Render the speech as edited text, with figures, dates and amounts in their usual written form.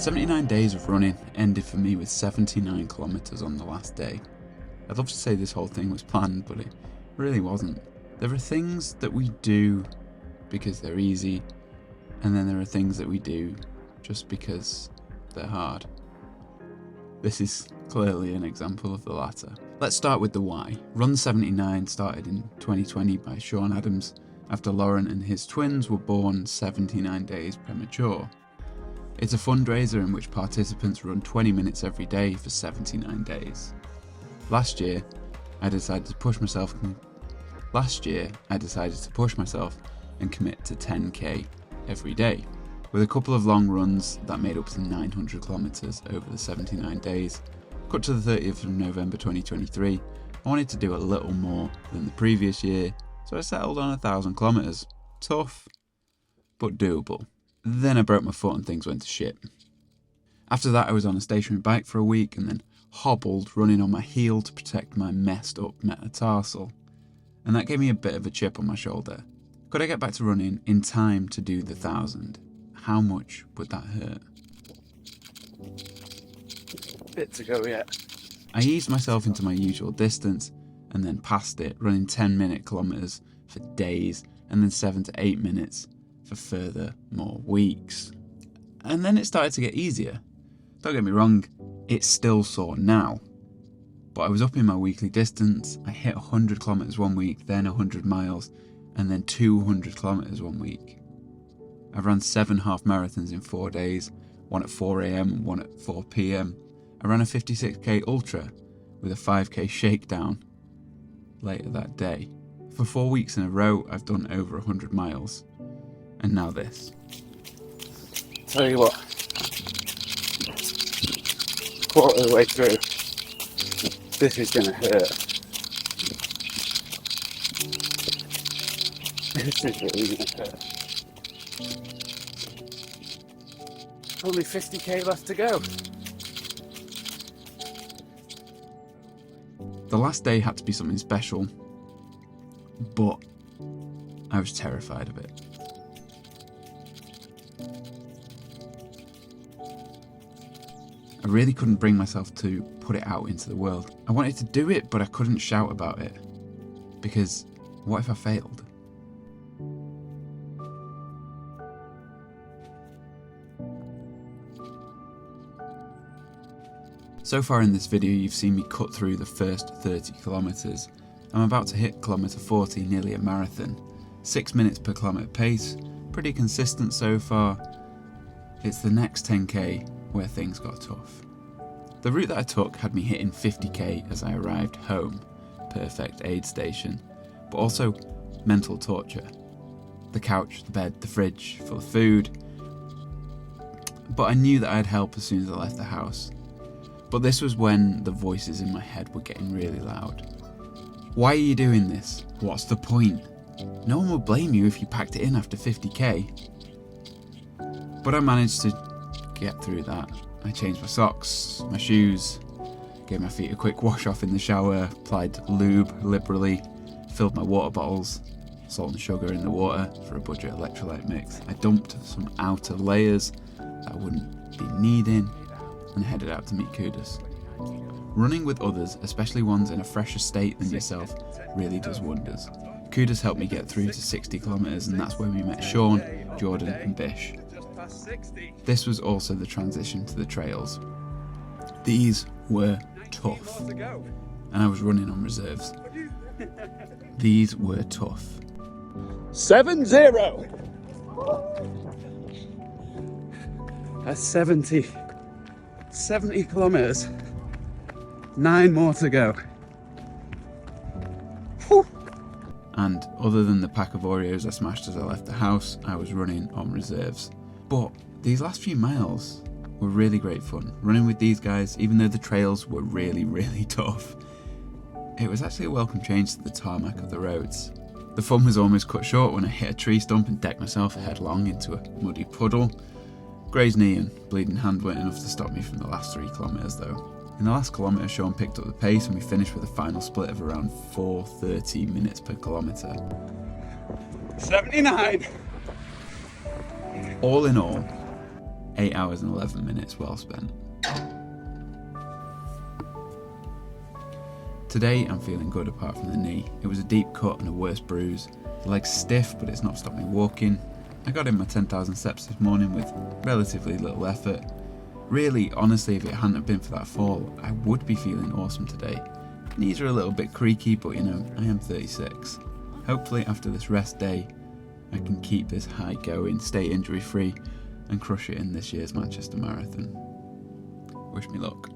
79 days of running ended for me with 79 kilometres on the last day. I'd love to say this whole thing was planned, but it really wasn't. There are things that we do because they're easy, and then there are things that we do just because they're hard. This is clearly an example of the latter. Let's start with the why. Run 79 started in 2020 by Sean Adams after Lauren and his twins were born 79 days premature. It's a fundraiser in which participants run 20 minutes every day for 79 days. Last year, I decided to push myself and commit to 10k every day. With a couple of long runs that made up to 900 kilometres over the 79 days, cut to the 30th of November 2023, I wanted to do a little more than the previous year, so I settled on 1,000 kilometres. Tough, but doable. Then I broke my foot and things went to shit. After that I was on a stationary bike for a week and then hobbled, running on my heel to protect my messed up metatarsal. And that gave me a bit of a chip on my shoulder. Could I get back to running in time to do the 1,000? How much would that hurt? Bit to go yet. I eased myself into my usual distance and then passed it, running 10-minute kilometres for days and then 7 to 8 minutes for further more weeks. And then it started to get easier. Don't get me wrong, it's still sore now. But I was up in my weekly distance. I hit 100 kilometres one week, then 100 miles, and then 200 kilometres one week. I've run 7 half marathons in 4 days, one at 4 AM and one at 4 PM. I ran a 56k ultra with a 5k shakedown later that day. For 4 weeks in a row, I've done over 100 miles. And now this. Tell you what, quarter of the way through, this is going to hurt. This is really going to hurt. Only 50k left to go. The last day had to be something special, but I was terrified of it. I really couldn't bring myself to put it out into the world. I wanted to do it, but I couldn't shout about it. Because what if I failed? So far in this video you've seen me cut through the first 30 kilometres. I'm about to hit kilometre 40, nearly a marathon. 6 minutes per kilometre pace, pretty consistent so far. It's the next 10k where things got tough. The route that I took had me hitting 50k as I arrived home, perfect aid station, but also mental torture. The couch, the bed, the fridge, full of food. But I knew that I'd help as soon as I left the house. But this was when the voices in my head were getting really loud. Why are you doing this? What's the point? No one would blame you if you packed it in after 50k. But I managed to get through that. I changed my socks, my shoes, gave my feet a quick wash off in the shower, applied lube liberally, filled my water bottles, salt and sugar in the water for a budget electrolyte mix. I dumped some outer layers that I wouldn't be needing and headed out to meet Kudos. Running with others, especially ones in a fresher state than yourself, really does wonders. Kudos helped me get through to 60 kilometres and that's where we met Sean, Jordan and Bish. This was also the transition to the trails. These were tough, and I was running on reserves. These were tough. 7-0. That's 70 kilometres. 9 more to go. Whew. And other than the pack of Oreos I smashed as I left the house, I was running on reserves. But these last few miles were really great fun. Running with these guys, even though the trails were really, really tough, it was actually a welcome change to the tarmac of the roads. The fun was almost cut short when I hit a tree stump and decked myself headlong into a muddy puddle. Grazed knee and bleeding hand weren't enough to stop me from the last 3 kilometres though. In the last kilometre, Sean picked up the pace and we finished with a final split of around 4:30 minutes per kilometre. 79. All in all, 8 hours and 11 minutes well spent. Today I'm feeling good apart from the knee. It was a deep cut and a worse bruise. The leg's stiff, but it's not stopped me walking. I got in my 10,000 steps this morning with relatively little effort. Really, honestly, if it hadn't have been for that fall, I would be feeling awesome today. Knees are a little bit creaky, but you know, I am 36. Hopefully after this rest day, I can keep this high going, stay injury free, and crush it in this year's Manchester Marathon. Wish me luck.